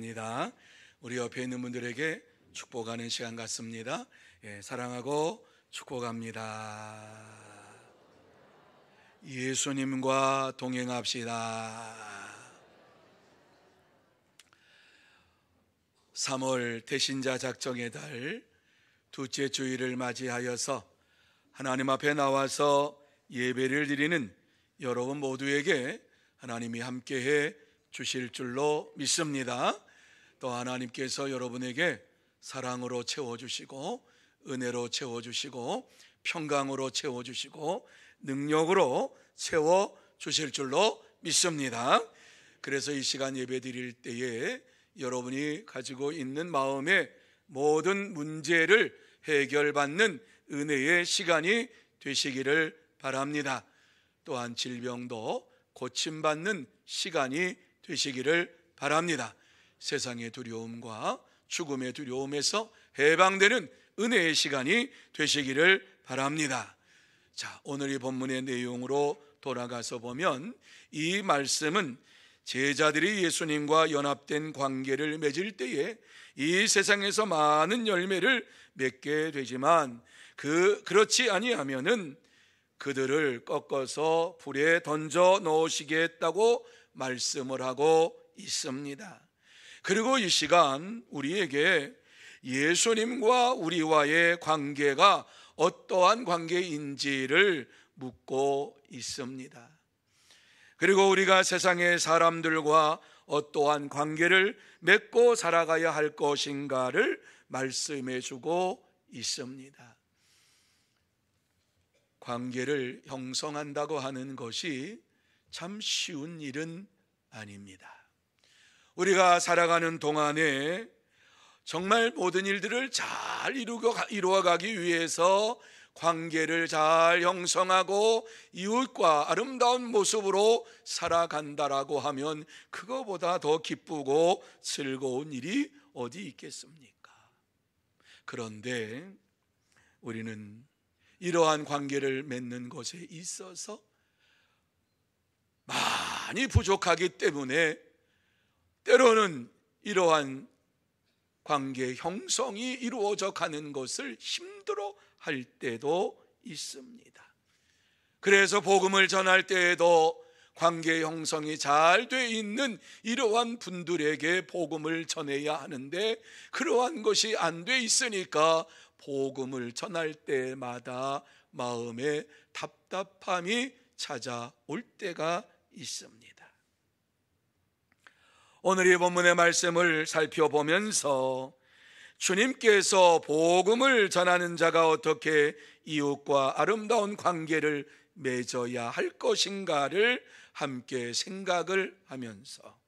축복합니다. 우리 옆에 있는 분들에게 축복하는 시간 같습니다. 사랑하고 축복합니다. 예수님과 동행합시다. 3월 대신자 작정의 달 둘째 주일을 맞이하여서 하나님 앞에 나와서 예배를 드리는 여러분 모두에게 하나님이 함께해 주실 줄로 믿습니다. 또 하나님께서 여러분에게 사랑으로 채워주시고 은혜로 채워주시고 평강으로 채워주시고 능력으로 채워주실 줄로 믿습니다. 그래서 이 시간 예배 드릴 때에 여러분이 가지고 있는 마음의 모든 문제를 해결받는 은혜의 시간이 되시기를 바랍니다. 또한 질병도 고침받는 시간이 되시기를 바랍니다. 세상의 두려움과 죽음의 두려움에서 해방되는 은혜의 시간이 되시기를 바랍니다. 자, 오늘 이 본문의 내용으로 돌아가서 보면 이 말씀은 제자들이 예수님과 연합된 관계를 맺을 때에 이 세상에서 많은 열매를 맺게 되지만 그렇지 아니하면은 그들을 꺾어서 불에 던져 넣으시겠다고 말씀을 하고 있습니다. 그리고 이 시간 우리에게 예수님과 우리와의 관계가 어떠한 관계인지를 묻고 있습니다. 그리고 우리가 세상의 사람들과 어떠한 관계를 맺고 살아가야 할 것인가를 말씀해 주고 있습니다. 관계를 형성한다고 하는 것이 참 쉬운 일은 아닙니다. 우리가 살아가는 동안에 정말 모든 일들을 잘 이루어가기 위해서 관계를 잘 형성하고 이웃과 아름다운 모습으로 살아간다라고 하면 그거보다 더 기쁘고 즐거운 일이 어디 있겠습니까? 그런데 우리는 이러한 관계를 맺는 것에 있어서 많이 부족하기 때문에 때로는 이러한 관계 형성이 이루어져 가는 것을 힘들어 할 때도 있습니다. 그래서 복음을 전할 때에도 관계 형성이 잘 돼 있는 이러한 분들에게 복음을 전해야 하는데 그러한 것이 안 돼 있으니까 복음을 전할 때마다 마음에 답답함이 찾아올 때가 있습니다. 오늘 이 본문의 말씀을 살펴보면서 주님께서 복음을 전하는 자가 어떻게 이웃과 아름다운 관계를 맺어야 할 것인가를 함께 생각을 하면서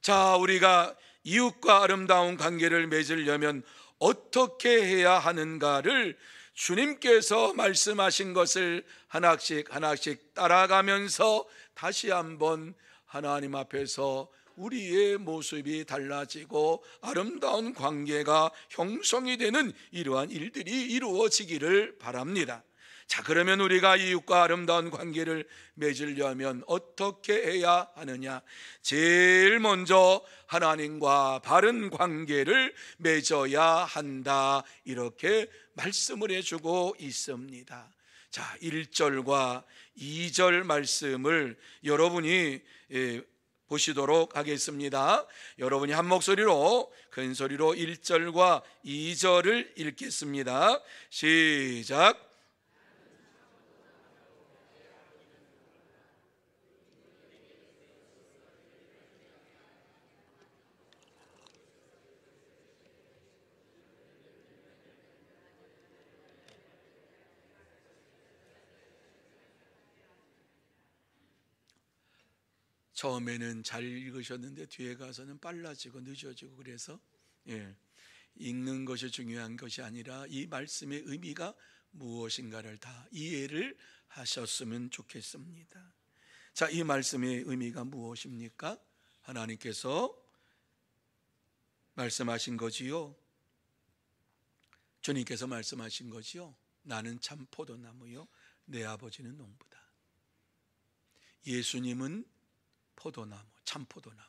자, 우리가 이웃과 아름다운 관계를 맺으려면 어떻게 해야 하는가를 주님께서 말씀하신 것을 하나씩 따라가면서 다시 한번 하나님 앞에서 우리의 모습이 달라지고 아름다운 관계가 형성이 되는 이러한 일들이 이루어지기를 바랍니다. 자, 그러면 우리가 이웃과 아름다운 관계를 맺으려면 어떻게 해야 하느냐? 제일 먼저 하나님과 바른 관계를 맺어야 한다, 이렇게 말씀을 해주고 있습니다. 자, 1절과 2절 말씀을 여러분이 보시도록 하겠습니다. 여러분이 한 목소리로 큰 소리로 1절과 2절을 읽겠습니다. 시작. 처음에는 잘 읽으셨는데 뒤에 가서는 빨라지고 늦어지고 그래서 읽는 것이 중요한 것이 아니라 이 말씀의 의미가 무엇인가를 다 이해를 하셨으면 좋겠습니다. 자, 이 말씀의 의미가 무엇입니까? 하나님께서 말씀하신 거지요. 주님께서 말씀하신 거지요. 나는 참 포도나무요 내 아버지는 농부다. 예수님은 포도나무, 참 포도나무.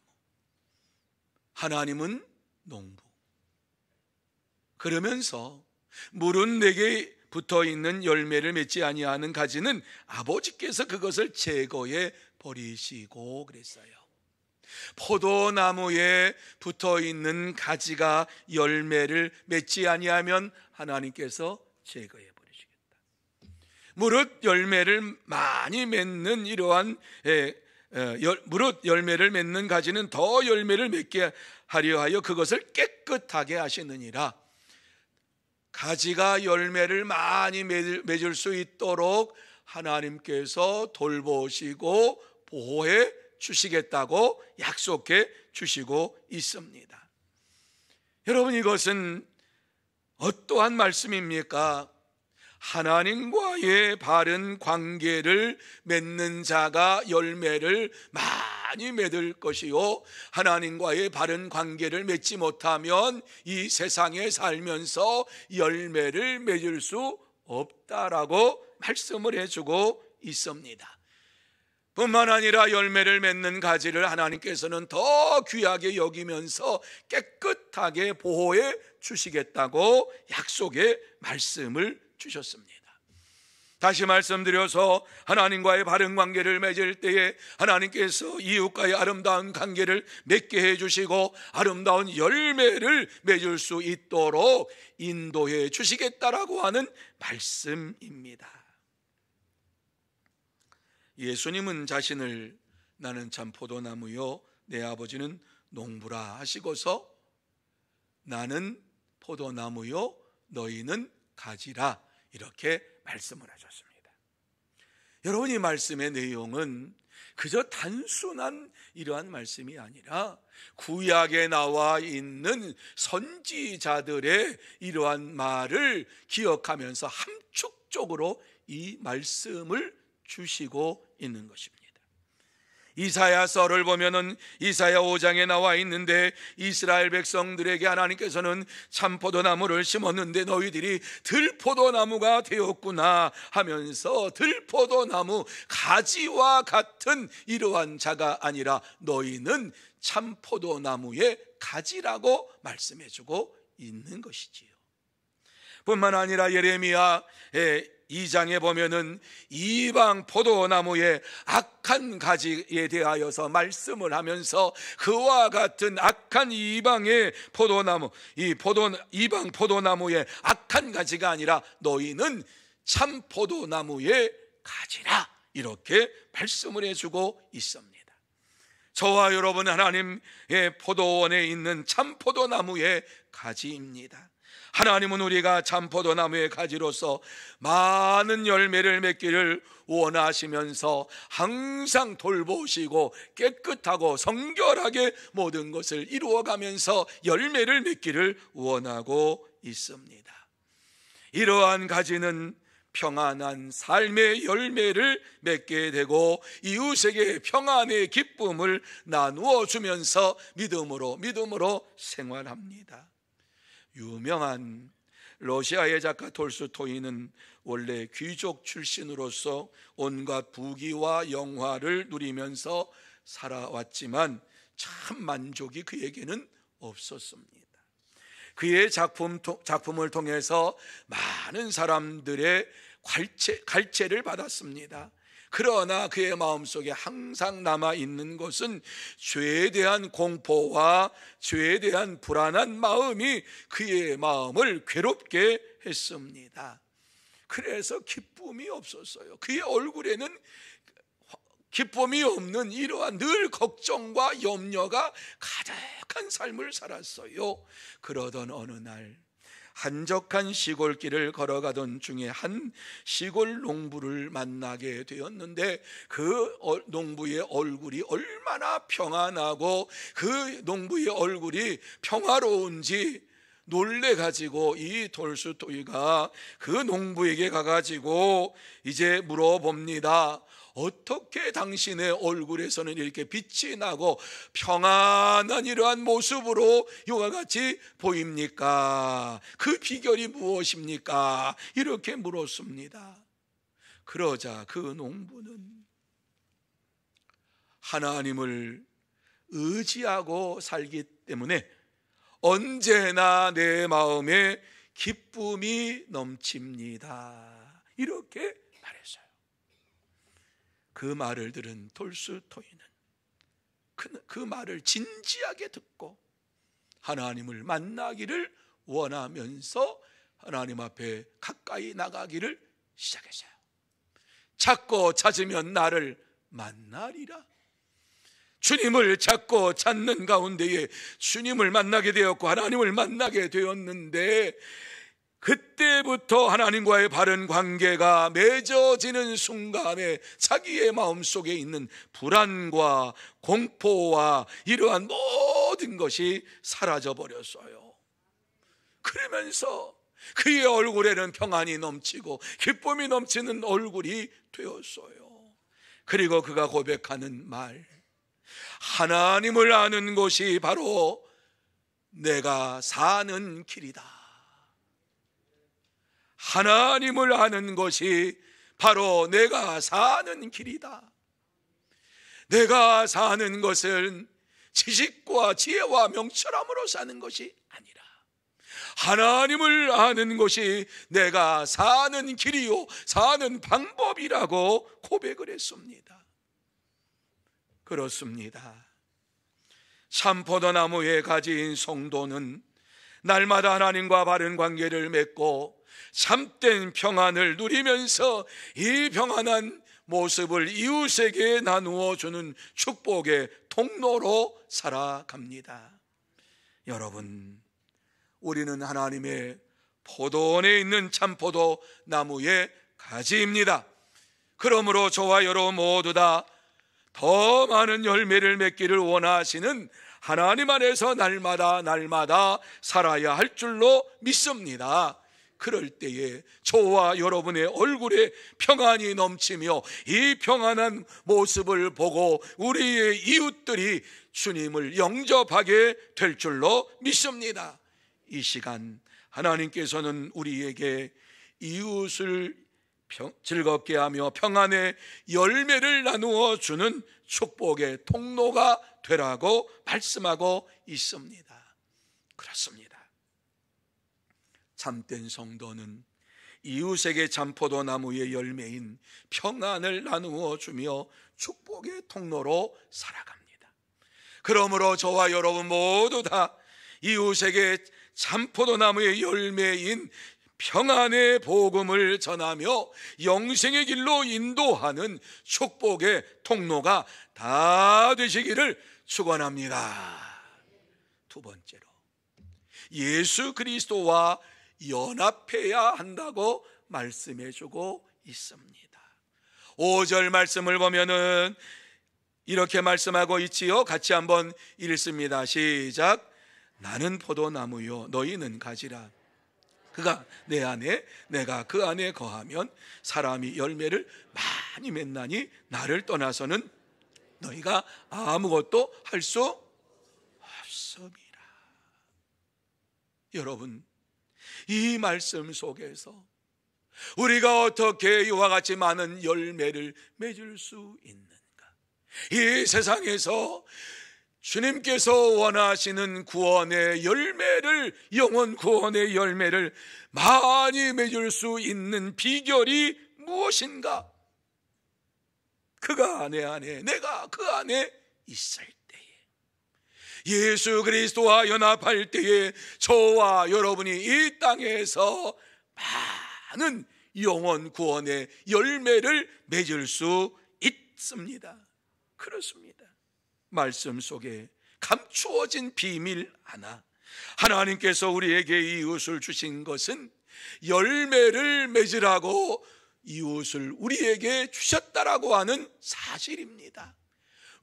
하나님은 농부. 그러면서 물은 내게 붙어있는 열매를 맺지 아니하는 가지는 아버지께서 그것을 제거해 버리시고 그랬어요. 포도나무에 붙어있는 가지가 열매를 맺지 아니하면 하나님께서 제거해 버리시겠다. 무릇 열매를 많이 맺는 이러한 무릇 열매를 맺는 가지는 더 열매를 맺게 하려 하여 그것을 깨끗하게 하시느니라. 가지가 열매를 많이 맺을 수 있도록 하나님께서 돌보시고 보호해 주시겠다고 약속해 주시고 있습니다. 여러분, 이것은 어떠한 말씀입니까? 하나님과의 바른 관계를 맺는 자가 열매를 많이 맺을 것이요, 하나님과의 바른 관계를 맺지 못하면 이 세상에 살면서 열매를 맺을 수 없다라고 말씀을 해주고 있습니다. 뿐만 아니라 열매를 맺는 가지를 하나님께서는 더 귀하게 여기면서 깨끗하게 보호해 주시겠다고 약속의 말씀을 주셨습니다. 다시 말씀드려서 하나님과의 바른 관계를 맺을 때에 하나님께서 이웃과의 아름다운 관계를 맺게 해주시고 아름다운 열매를 맺을 수 있도록 인도해 주시겠다라고 하는 말씀입니다. 예수님은 자신을 나는 참 포도나무요 내 아버지는 농부라 하시고서 나는 포도나무요 너희는 가지라 이렇게 말씀을 하셨습니다. 여러분, 이 말씀의 내용은 그저 단순한 이러한 말씀이 아니라 구약에 나와 있는 선지자들의 이러한 말을 기억하면서 함축적으로 이 말씀을 주시고 있는 것입니다. 이사야서를 보면은 이사야 5장에 나와 있는데 이스라엘 백성들에게 하나님께서는 참포도나무를 심었는데 너희들이 들포도나무가 되었구나 하면서 들포도나무 가지와 같은 이러한 자가 아니라 너희는 참포도나무의 가지라고 말씀해주고 있는 것이지요. 뿐만 아니라 예레미야 2장에 보면은 이방 포도나무의 악한 가지에 대하여서 말씀을 하면서 그와 같은 악한 이방의 포도나무, 이방 포도나무의 악한 가지가 아니라 너희는 참 포도나무의 가지라 이렇게 말씀을 해주고 있습니다. 저와 여러분은 하나님의 포도원에 있는 참 포도나무의 가지입니다. 하나님은 우리가 참 포도나무의 가지로서 많은 열매를 맺기를 원하시면서 항상 돌보시고 깨끗하고 성결하게 모든 것을 이루어가면서 열매를 맺기를 원하고 있습니다. 이러한 가지는 평안한 삶의 열매를 맺게 되고 이웃에게 평안의 기쁨을 나누어 주면서 믿음으로 생활합니다. 유명한 러시아의 작가 톨스토이는 원래 귀족 출신으로서 온갖 부귀와 영화를 누리면서 살아왔지만 참 만족이 그에게는 없었습니다. 그의 작품을 통해서 많은 사람들의 갈채를 받았습니다. 그러나 그의 마음속에 항상 남아있는 것은 죄에 대한 공포와 죄에 대한 불안한 마음이 그의 마음을 괴롭게 했습니다. 그래서 기쁨이 없었어요. 그의 얼굴에는 기쁨이 없는 이러한 늘 걱정과 염려가 가득한 삶을 살았어요. 그러던 어느 날 한적한 시골길을 걸어가던 중에 한 시골 농부를 만나게 되었는데 그 농부의 얼굴이 얼마나 평안하고 그 농부의 얼굴이 평화로운지 놀래가지고 이 톨스토이가 그 농부에게 가가지고 이제 물어봅니다. 어떻게 당신의 얼굴에서는 이렇게 빛이 나고 평안한 이러한 모습으로 이와 같이 보입니까? 그 비결이 무엇입니까? 이렇게 물었습니다. 그러자 그 농부는 하나님을 의지하고 살기 때문에 언제나 내 마음에 기쁨이 넘칩니다. 이렇게 말했어요. 그 말을 들은 톨스토이는 그 말을 진지하게 듣고 하나님을 만나기를 원하면서 하나님 앞에 가까이 나가기를 시작했어요. 찾고 찾으면 나를 만나리라. 주님을 찾고 찾는 가운데에 주님을 만나게 되었고 하나님을 만나게 되었는데, 그때부터 하나님과의 바른 관계가 맺어지는 순간에 자기의 마음속에 있는 불안과 공포와 이러한 모든 것이 사라져 버렸어요. 그러면서 그의 얼굴에는 평안이 넘치고 기쁨이 넘치는 얼굴이 되었어요. 그리고 그가 고백하는 말, 하나님을 아는 것이 바로 내가 사는 길이다. 하나님을 아는 것이 바로 내가 사는 길이다. 내가 사는 것은 지식과 지혜와 명철함으로 사는 것이 아니라 하나님을 아는 것이 내가 사는 길이요 사는 방법이라고 고백을 했습니다. 그렇습니다. 참포도나무에 가지인 성도는 날마다 하나님과 바른 관계를 맺고 참된 평안을 누리면서 이 평안한 모습을 이웃에게 나누어 주는 축복의 통로로 살아갑니다. 여러분, 우리는 하나님의 포도원에 있는 참포도 나무의 가지입니다. 그러므로 저와 여러분 모두 다 더 많은 열매를 맺기를 원하시는 하나님 안에서 날마다 살아야 할 줄로 믿습니다. 그럴 때에 저와 여러분의 얼굴에 평안이 넘치며 이 평안한 모습을 보고 우리의 이웃들이 주님을 영접하게 될 줄로 믿습니다. 이 시간 하나님께서는 우리에게 이웃을 즐겁게 하며 평안의 열매를 나누어 주는 축복의 통로가 되라고 말씀하고 있습니다. 그렇습니다. 참된 성도는 이웃에게 참포도 나무의 열매인 평안을 나누어 주며 축복의 통로로 살아갑니다. 그러므로 저와 여러분 모두 다 이웃에게 참포도 나무의 열매인 평안의 복음을 전하며 영생의 길로 인도하는 축복의 통로가 다 되시기를 축원합니다. 두 번째로, 예수 그리스도와 연합해야 한다고 말씀해 주고 있습니다. 5절 말씀을 보면은 이렇게 말씀하고 있지요. 같이 한번 읽습니다. 시작. 나는 포도나무요 너희는 가지라. 그가 내 안에 내가 그 안에 거하면 사람이 열매를 많이 맺나니 나를 떠나서는 너희가 아무것도 할 수 없음이라. 여러분, 이 말씀 속에서 우리가 어떻게 이와 같이 많은 열매를 맺을 수 있는가? 이 세상에서 주님께서 원하시는 구원의 열매를, 영원 구원의 열매를 많이 맺을 수 있는 비결이 무엇인가? 그가 내 안에 내가 그 안에 있을 때에, 예수 그리스도와 연합할 때에 저와 여러분이 이 땅에서 많은 영원 구원의 열매를 맺을 수 있습니다. 그렇습니다. 말씀 속에 감추어진 비밀 하나, 하나님께서 우리에게 이웃을 주신 것은 열매를 맺으라고 이웃을 우리에게 주셨다라고 하는 사실입니다.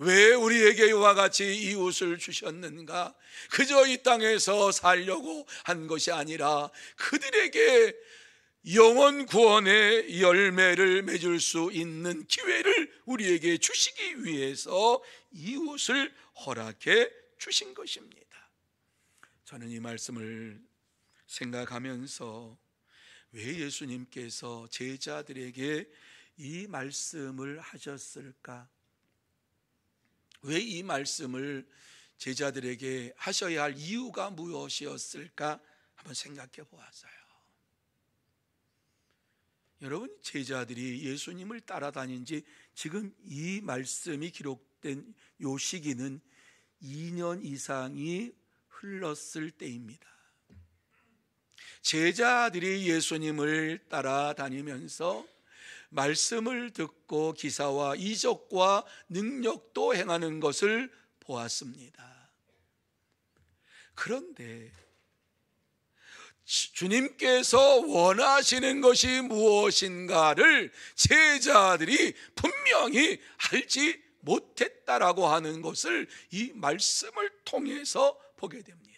왜 우리에게 이와 같이 이웃을 주셨는가? 그저 이 땅에서 살려고 한 것이 아니라 그들에게 영원 구원의 열매를 맺을 수 있는 기회를 우리에게 주시기 위해서 이웃을 허락해 주신 것입니다. 저는 이 말씀을 생각하면서 왜 예수님께서 제자들에게 이 말씀을 하셨을까? 왜 이 말씀을 제자들에게 하셔야 할 이유가 무엇이었을까 한번 생각해 보았어요. 여러분, 제자들이 예수님을 따라다닌 지 지금 이 말씀이 기록된 요 시기는 2년 이상이 흘렀을 때입니다. 제자들이 예수님을 따라다니면서 말씀을 듣고 기사와 이적과 능력도 행하는 것을 보았습니다. 그런데 주님께서 원하시는 것이 무엇인가를 제자들이 분명히 알지 못했다라고 하는 것을 이 말씀을 통해서 보게 됩니다.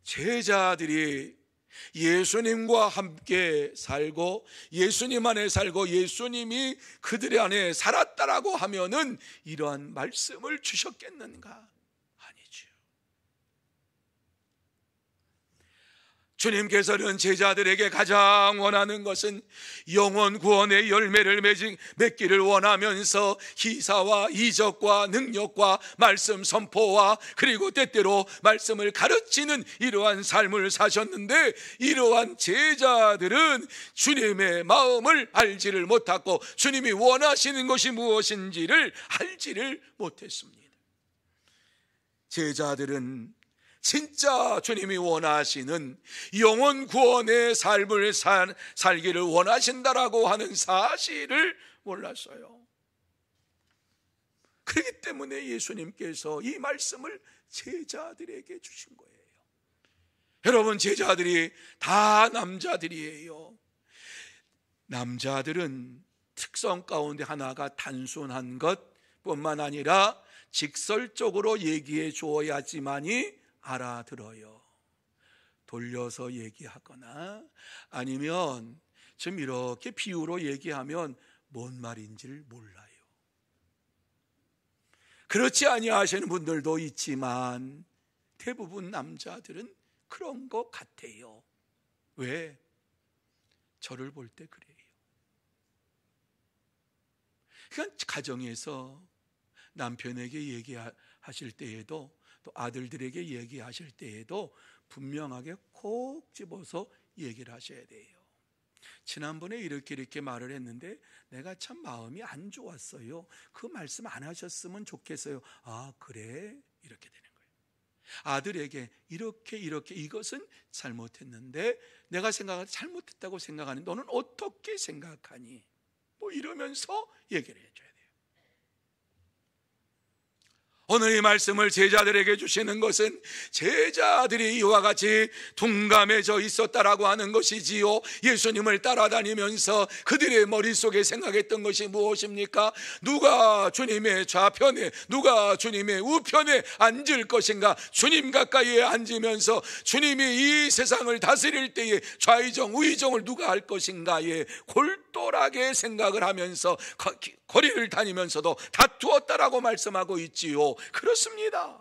제자들이 예수님과 함께 살고 예수님 안에 살고 예수님이 그들 안에 살았다라고 하면은 이러한 말씀을 주셨겠는가? 아니죠. 주님께서는 제자들에게 가장 원하는 것은 영혼 구원의 열매를 맺기를 원하면서 기사와 이적과 능력과 말씀 선포와 그리고 때때로 말씀을 가르치는 이러한 삶을 사셨는데, 이러한 제자들은 주님의 마음을 알지를 못하고 주님이 원하시는 것이 무엇인지를 알지를 못했습니다. 제자들은 진짜 주님이 원하시는 영혼 구원의 삶을 살기를 원하신다라고 하는 사실을 몰랐어요. 그렇기 때문에 예수님께서 이 말씀을 제자들에게 주신 거예요. 여러분, 제자들이 다 남자들이에요. 남자들은 특성 가운데 하나가 단순한 것뿐만 아니라 직설적으로 얘기해 주어야지만이 알아들어요. 돌려서 얘기하거나 아니면 지금 이렇게 비유로 얘기하면 뭔 말인지를 몰라요. 그렇지 아니하시는 분들도 있지만 대부분 남자들은 그런 것 같아요. 왜? 저를 볼 때 그래요. 그러니까 가정에서 남편에게 얘기하실 때에도 또 아들들에게 얘기하실 때에도 분명하게 콕 집어서 얘기를 하셔야 돼요. 지난번에 이렇게 말을 했는데 내가 참 마음이 안 좋았어요. 그 말씀 안 하셨으면 좋겠어요. 아, 그래? 이렇게 되는 거예요. 아들에게 이렇게 이것은 잘못했는데 내가 잘못했다고 생각하는 너는 어떻게 생각하니? 뭐 이러면서 얘기를 해줘야 돼요. 오늘 이 말씀을 제자들에게 주시는 것은 제자들이 이와 같이 둔감해져 있었다라고 하는 것이지요. 예수님을 따라다니면서 그들의 머릿속에 생각했던 것이 무엇입니까? 누가 주님의 좌편에 누가 주님의 우편에 앉을 것인가? 주님 가까이에 앉으면서 주님이 이 세상을 다스릴 때에 좌의정 우의정을 누가 할 것인가에 골똘하게 생각을 하면서 거리를 다니면서도 다투었다라고 말씀하고 있지요. 그렇습니다.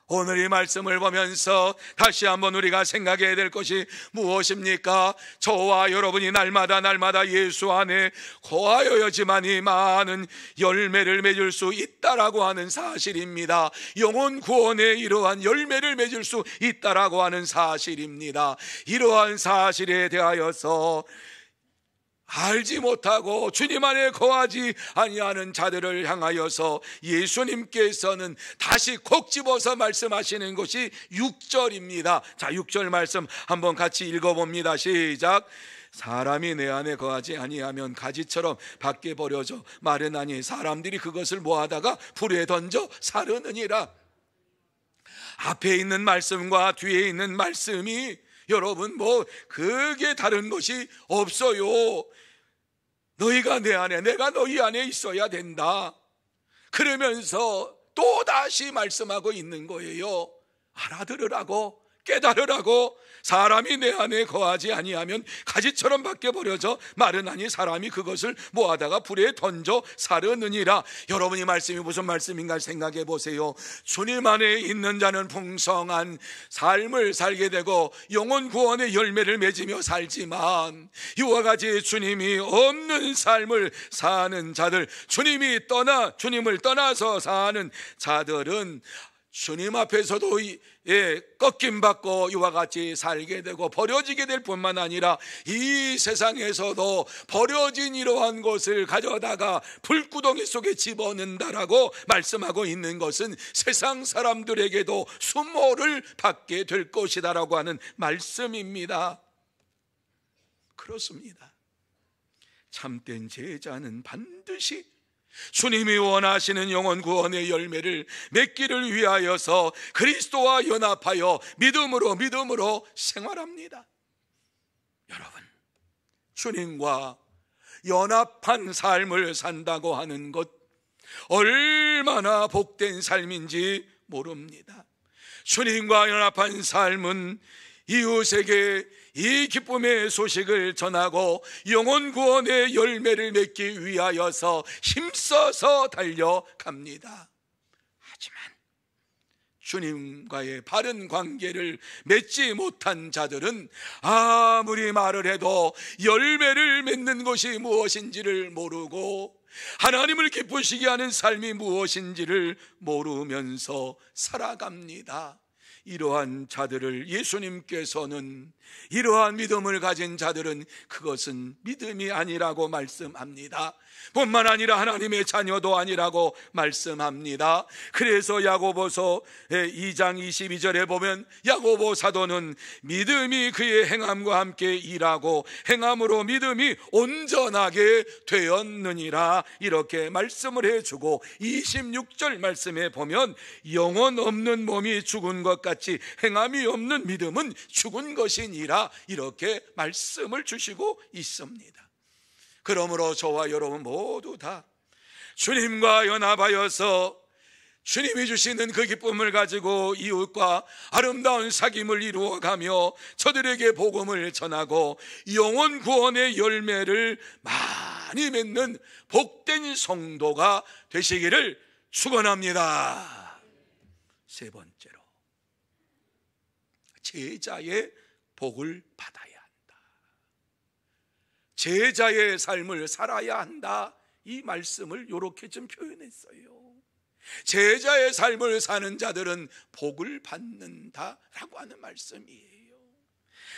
오늘 이 말씀을 보면서 다시 한번 우리가 생각해야 될 것이 무엇입니까? 저와 여러분이 날마다 예수 안에 거하여야지만이 많은 열매를 맺을 수 있다라고 하는 사실입니다. 영혼 구원의 이러한 열매를 맺을 수 있다라고 하는 사실입니다. 이러한 사실에 대하여서 알지 못하고 주님 안에 거하지 아니하는 자들을 향하여서 예수님께서는 다시 콕 집어서 말씀하시는 것이 6절입니다. 자, 6절 말씀 한번 같이 읽어봅니다. 시작. 사람이 내 안에 거하지 아니하면 가지처럼 밖에 버려져 마르나니 사람들이 그것을 모아다가 불에 던져 사르느니라. 앞에 있는 말씀과 뒤에 있는 말씀이 여러분 그게 다른 것이 없어요. 너희가 내 안에 내가 너희 안에 있어야 된다. 그러면서 또 다시 말씀하고 있는 거예요. 알아들으라고, 깨달으라고 사람이 내 안에 거하지 아니하면 가지처럼 밖에 버려져 마르나니 사람이 그것을 모아다가 불에 던져 사르느니라. 여러분, 이 말씀이 무슨 말씀인가 생각해 보세요. 주님 안에 있는 자는 풍성한 삶을 살게 되고 영혼 구원의 열매를 맺으며 살지만, 이와 같이 주님이 없는 삶을 사는 자들, 주님을 떠나서 사는 자들은 주님 앞에서도 꺾임받고 이와 같이 살게 되고 버려지게 될 뿐만 아니라 이 세상에서도 버려진 이러한 것을 가져다가 불구덩이 속에 집어넣는다라고 말씀하고 있는 것은 세상 사람들에게도 수모를 받게 될 것이다라고 하는 말씀입니다. 그렇습니다. 참된 제자는 반드시 주님이 원하시는 영혼 구원의 열매를 맺기를 위하여서 그리스도와 연합하여 믿음으로 생활합니다. 여러분, 주님과 연합한 삶을 산다고 하는 것 얼마나 복된 삶인지 모릅니다. 주님과 연합한 삶은 이웃에게 이 기쁨의 소식을 전하고 영혼 구원의 열매를 맺기 위하여서 힘써서 달려갑니다. 하지만 주님과의 바른 관계를 맺지 못한 자들은 아무리 말을 해도 열매를 맺는 것이 무엇인지를 모르고 하나님을 기쁘시게 하는 삶이 무엇인지를 모르면서 살아갑니다. 이러한 자들을 예수님께서는, 이러한 믿음을 가진 자들은 그것은 믿음이 아니라고 말씀합니다. 뿐만 아니라 하나님의 자녀도 아니라고 말씀합니다. 그래서 야고보서 2장 22절에 보면 야고보 사도는 믿음이 그의 행함과 함께 일하고 행함으로 믿음이 온전하게 되었느니라 이렇게 말씀을 해주고, 26절 말씀에 보면 영혼 없는 몸이 죽은 것 같이 행함이 없는 믿음은 죽은 것이니라 이렇게 말씀을 주시고 있습니다. 그러므로 저와 여러분 모두 다 주님과 연합하여서 주님이 주시는 그 기쁨을 가지고 이웃과 아름다운 사귐을 이루어가며 저들에게 복음을 전하고 영혼 구원의 열매를 많이 맺는 복된 성도가 되시기를 축원합니다. 세 번째로, 제자의 복을 받아야 한다. 제자의 삶을 살아야 한다. 이 말씀을 이렇게 좀 표현했어요. 제자의 삶을 사는 자들은 복을 받는다라고 하는 말씀이에요.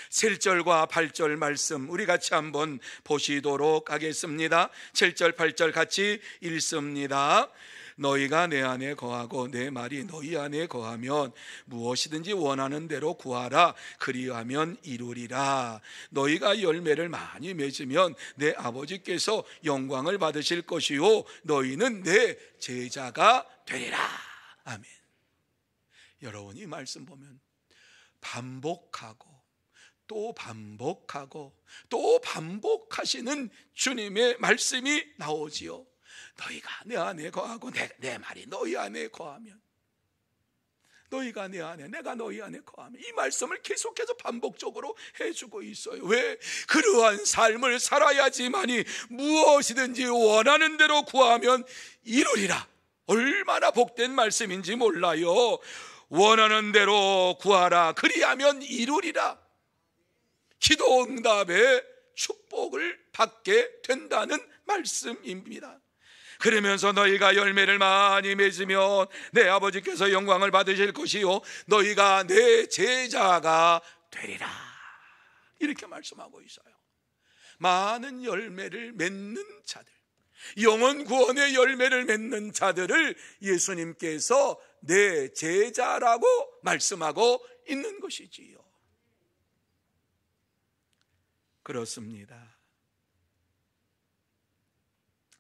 7절과 8절 말씀 우리 같이 한번 보시도록 하겠습니다. 7절 8절 같이 읽습니다. 너희가 내 안에 거하고 내 말이 너희 안에 거하면 무엇이든지 원하는 대로 구하라. 그리하면 이루리라. 너희가 열매를 많이 맺으면 내 아버지께서 영광을 받으실 것이요 너희는 내 제자가 되리라. 아멘. 여러분, 이 말씀 보면 반복하고 또 반복하고 또 반복하시는 주님의 말씀이 나오지요. 너희가 내 안에 거하고 내 말이 너희 안에 거하면, 너희가 내 안에 내가 너희 안에 거하면, 이 말씀을 계속해서 반복적으로 해주고 있어요. 왜? 그러한 삶을 살아야지만이 무엇이든지 원하는 대로 구하면 이루리라. 얼마나 복된 말씀인지 몰라요. 원하는 대로 구하라. 그리하면 이루리라. 기도 응답의 축복을 받게 된다는 말씀입니다. 그러면서 너희가 열매를 많이 맺으면 내 아버지께서 영광을 받으실 것이요 너희가 내 제자가 되리라. 이렇게 말씀하고 있어요. 많은 열매를 맺는 자들, 영혼 구원의 열매를 맺는 자들을 예수님께서 내 제자라고 말씀하고 있는 것이지요. 그렇습니다.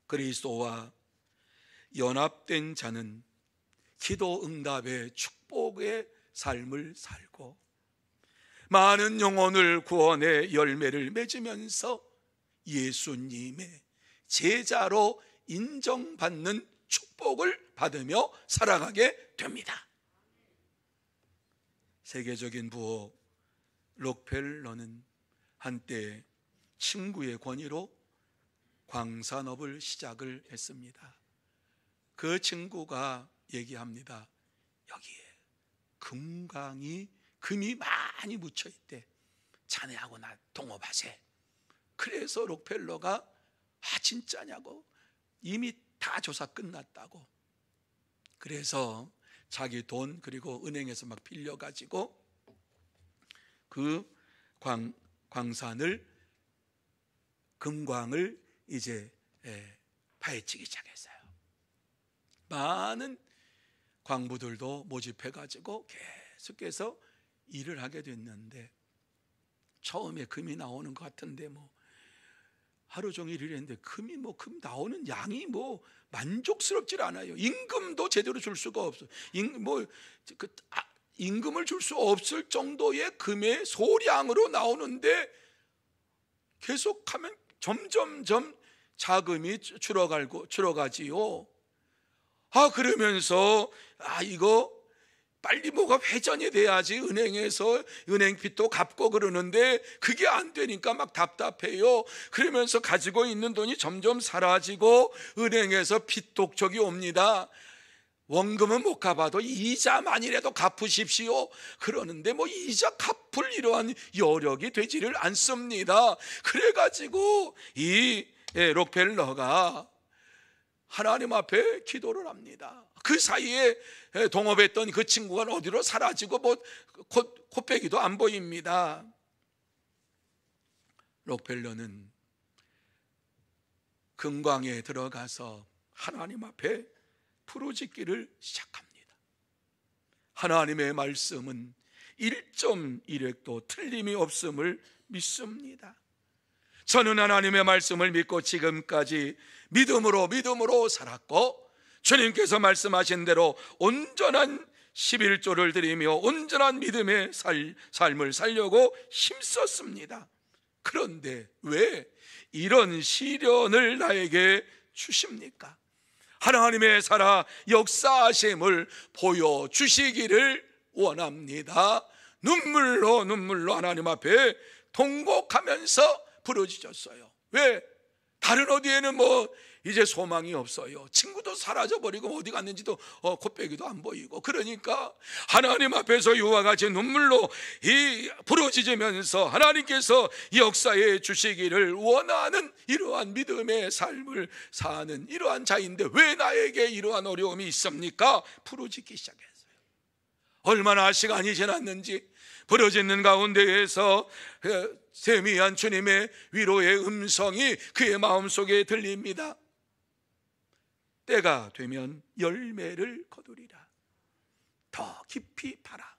그리스도와 연합된 자는 기도 응답의 축복의 삶을 살고 많은 영혼을 구원의 열매를 맺으면서 예수님의 제자로 인정받는 축복을 받으며 살아가게 됩니다. 세계적인 부호 록펠러는 한때 친구의 권유로 광산업을 시작을 했습니다. 그 친구가 얘기합니다. 여기에 금이 많이 묻혀 있대. 자네하고 나 동업하세. 그래서 록펠러가 진짜냐고, 이미 다 조사 끝났다고. 그래서 자기 돈 그리고 은행에서 막 빌려가지고 그 광산을, 금광을 이제 파헤치기 시작했어요. 많은 광부들도 모집해가지고 계속해서 일을 하게 됐는데, 처음에 금이 나오는 것 같은데 하루 종일 일했는데 금 나오는 양이 만족스럽질 않아요. 임금도 제대로 줄 수가 없어. 임금을 줄 수 없을 정도의 금의 소량으로 나오는데, 계속하면 점점점 자금이 줄어가지요. 그러면서 이거 빨리 뭐가 회전이 돼야지 은행에서 은행빚도 갚고 그러는데 그게 안 되니까 막 답답해요. 그러면서 가지고 있는 돈이 점점 사라지고 은행에서 빚 독촉이 옵니다. 원금은 못 갚아도 이자만이라도 갚으십시오. 그러는데 이자 갚을 이러한 여력이 되지를 않습니다. 그래가지고 이 록펠러가 하나님 앞에 기도를 합니다. 그 사이에 동업했던 그 친구가 어디로 사라지고 코빼기도 안 보입니다. 록펠러는 금광에 들어가서 하나님 앞에 부르짖기를 시작합니다. 하나님의 말씀은 1.1획도 틀림이 없음을 믿습니다. 저는 하나님의 말씀을 믿고 지금까지 믿음으로 살았고, 주님께서 말씀하신 대로 온전한 11조를 드리며 온전한 믿음의 삶을 살려고 힘썼습니다. 그런데 왜 이런 시련을 나에게 주십니까? 하나님의 살아 역사하심을 보여주시기를 원합니다. 눈물로 하나님 앞에 통곡하면서 부르짖었어요. 왜? 다른 어디에는 이제 소망이 없어요. 친구도 사라져버리고 어디 갔는지도 코빼기도 안 보이고. 그러니까 하나님 앞에서 이와 같이 눈물로 부르짖으면서 하나님께서 역사해 주시기를 원하는 이러한 믿음의 삶을 사는 이러한 자인데 왜 나에게 이러한 어려움이 있습니까? 부르짖기 시작했어요. 얼마나 시간이 지났는지 부르짖는 가운데에서 세미한 주님의 위로의 음성이 그의 마음속에 들립니다. 때가 되면 열매를 거두리라. 더 깊이 파라.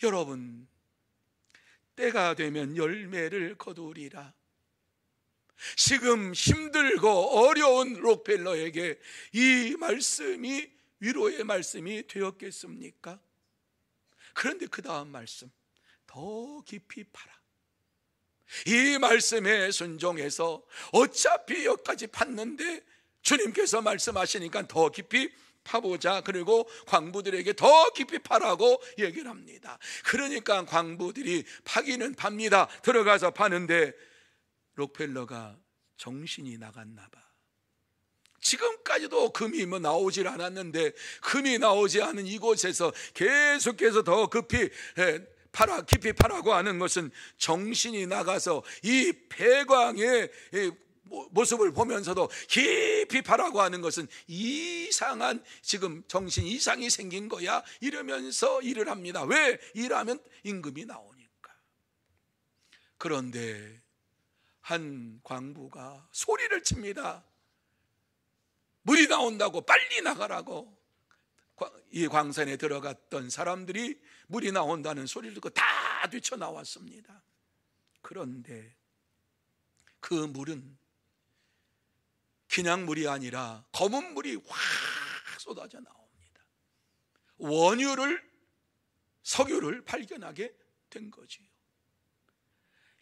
여러분, 때가 되면 열매를 거두리라. 지금 힘들고 어려운 록펠러에게 이 말씀이 위로의 말씀이 되었겠습니까? 그런데 그 다음 말씀, 더 깊이 파라. 이 말씀에 순종해서 어차피 여기까지 팠는데 주님께서 말씀하시니까 더 깊이 파보자. 그리고 광부들에게 더 깊이 파라고 얘기를 합니다. 그러니까 광부들이 파기는 팝니다. 들어가서 파는데 록펠러가 정신이 나갔나 봐. 지금까지도 금이 나오질 않았는데 금이 나오지 않은 이곳에서 계속해서 더 깊이 파라고 하는 것은 정신이 나가서 이 폐광의 모습을 보면서도 깊이 파라고 하는 것은 이상한 지금 정신 이상이 생긴 거야 이러면서 일을 합니다. 왜? 일하면 임금이 나오니까. 그런데 한 광부가 소리를 칩니다. 물이 나온다고, 빨리 나가라고. 이 광산에 들어갔던 사람들이 물이 나온다는 소리를 듣고 다 뛰쳐나왔습니다. 그런데 그 물은 그냥 물이 아니라 검은 물이 확 쏟아져 나옵니다. 석유를 발견하게 된 거지요.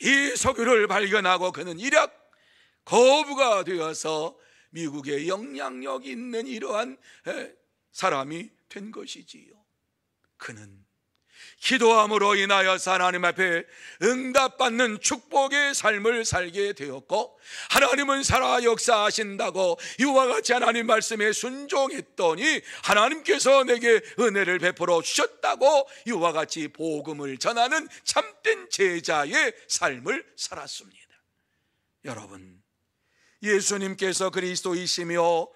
이 석유를 발견하고 그는 일약 거부가 되어서 미국에 영향력 있는 이러한 사람이 된 것이지요. 그는 기도함으로 인하여서 하나님 앞에 응답받는 축복의 삶을 살게 되었고, 하나님은 살아 역사하신다고 이와 같이 하나님 말씀에 순종했더니 하나님께서 내게 은혜를 베풀어 주셨다고 이와 같이 복음을 전하는 참된 제자의 삶을 살았습니다. 여러분, 예수님께서 그리스도이시며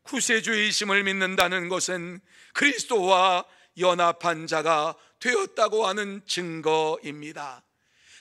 구세주이심을 믿는다는 것은 그리스도와 연합한 자가 되었다고 하는 증거입니다.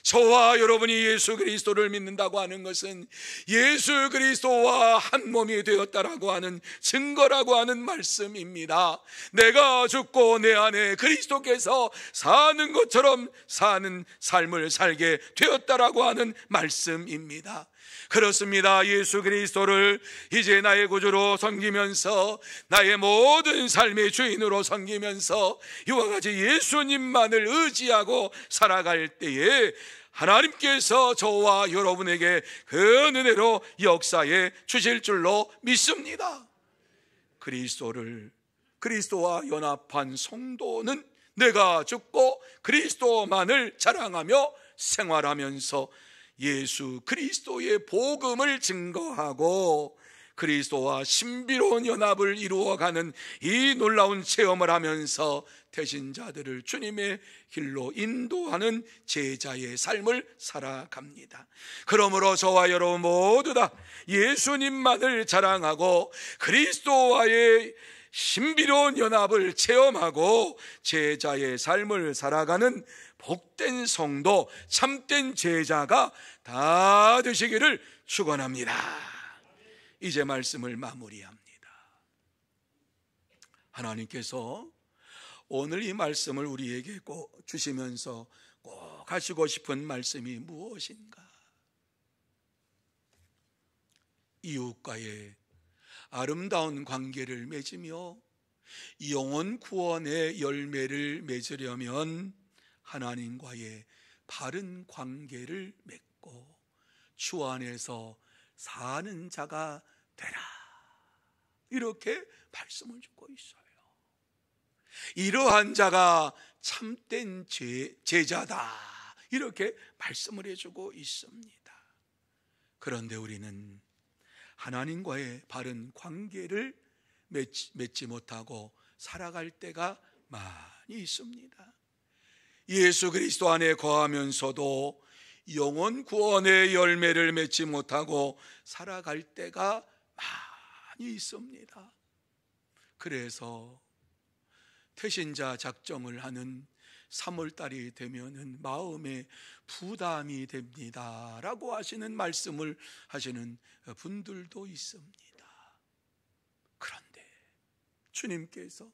저와 여러분이 예수 그리스도를 믿는다고 하는 것은 예수 그리스도와 한 몸이 되었다라고 하는 증거라고 하는 말씀입니다. 내가 죽고 내 안에 그리스도께서 사는 것처럼 사는 삶을 살게 되었다라고 하는 말씀입니다. 그렇습니다. 예수 그리스도를 이제 나의 구주로 섬기면서 나의 모든 삶의 주인으로 섬기면서 이와 같이 예수님만을 의지하고 살아갈 때에 하나님께서 저와 여러분에게 그 은혜로 역사해 주실 줄로 믿습니다. 그리스도와 연합한 성도는 내가 죽고 그리스도만을 자랑하며 생활하면서 예수 그리스도의 복음을 증거하고 그리스도와 신비로운 연합을 이루어가는 이 놀라운 체험을 하면서 태신자들을 주님의 길로 인도하는 제자의 삶을 살아갑니다. 그러므로 저와 여러분 모두 다 예수님만을 자랑하고 그리스도와의 신비로운 연합을 체험하고 제자의 삶을 살아가는 복된 성도, 참된 제자가 다 되시기를 축원합니다. 이제 말씀을 마무리합니다. 하나님께서 오늘 이 말씀을 우리에게 꼭 주시면서 꼭 하시고 싶은 말씀이 무엇인가? 이웃과의 아름다운 관계를 맺으며 영혼 구원의 열매를 맺으려면 하나님과의 바른 관계를 맺고 주 안에서 사는 자가 되라, 이렇게 말씀을 주고 있어요. 이러한 자가 참된 제자다, 이렇게 말씀을 해주고 있습니다. 그런데 우리는 하나님과의 바른 관계를 맺지 못하고 살아갈 때가 많이 있습니다. 예수 그리스도 안에 거하면서도 영혼 구원의 열매를 맺지 못하고 살아갈 때가 많이 있습니다. 그래서 태신자 작정을 하는 3월달이 되면은 마음에 부담이 됩니다 라고 하시는 말씀을 하시는 분들도 있습니다. 그런데 주님께서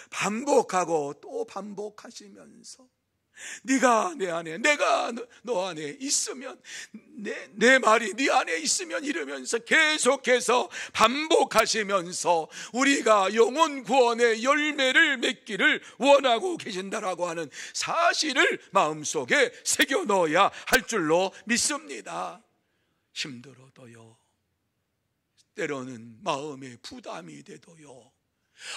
반복하고 또 반복하시면서 네가 내 안에, 내가 너 안에 있으면, 내 말이 네 안에 있으면, 이러면서 계속해서 반복하시면서 우리가 영혼 구원의 열매를 맺기를 원하고 계신다라고 하는 사실을 마음속에 새겨 넣어야 할 줄로 믿습니다. 힘들어도요, 때로는 마음에 부담이 돼도요,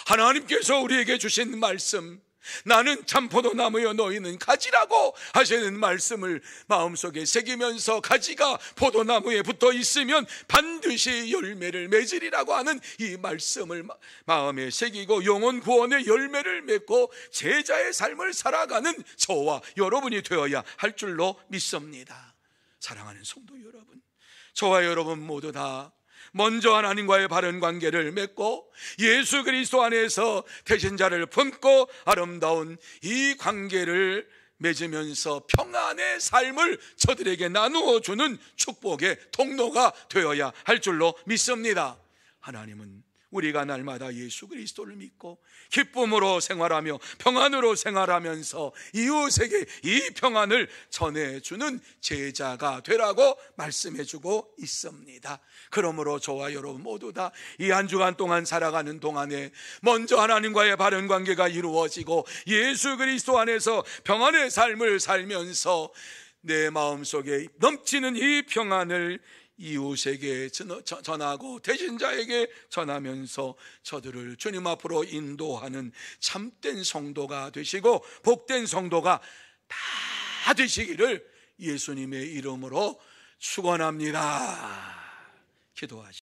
하나님께서 우리에게 주신 말씀, 나는 참포도나무여 너희는 가지라고 하시는 말씀을 마음속에 새기면서 가지가 포도나무에 붙어 있으면 반드시 열매를 맺으리라고 하는 이 말씀을 마음에 새기고 영혼 구원의 열매를 맺고 제자의 삶을 살아가는 저와 여러분이 되어야 할 줄로 믿습니다. 사랑하는 성도 여러분, 저와 여러분 모두 다 먼저 하나님과의 바른 관계를 맺고 예수 그리스도 안에서 태신자를 품고 아름다운 이 관계를 맺으면서 평안의 삶을 저들에게 나누어 주는 축복의 통로가 되어야 할 줄로 믿습니다. 하나님은 우리가 날마다 예수 그리스도를 믿고 기쁨으로 생활하며 평안으로 생활하면서 이웃에게 이 평안을 전해주는 제자가 되라고 말씀해주고 있습니다. 그러므로 저와 여러분 모두 다 이 한 주간 동안 살아가는 동안에 먼저 하나님과의 바른 관계가 이루어지고 예수 그리스도 안에서 평안의 삶을 살면서 내 마음속에 넘치는 이 평안을 이웃에게 전하고 대신자에게 전하면서 저들을 주님 앞으로 인도하는 참된 성도가 되시고 복된 성도가 다 되시기를 예수님의 이름으로 축원합니다. 기도하시죠.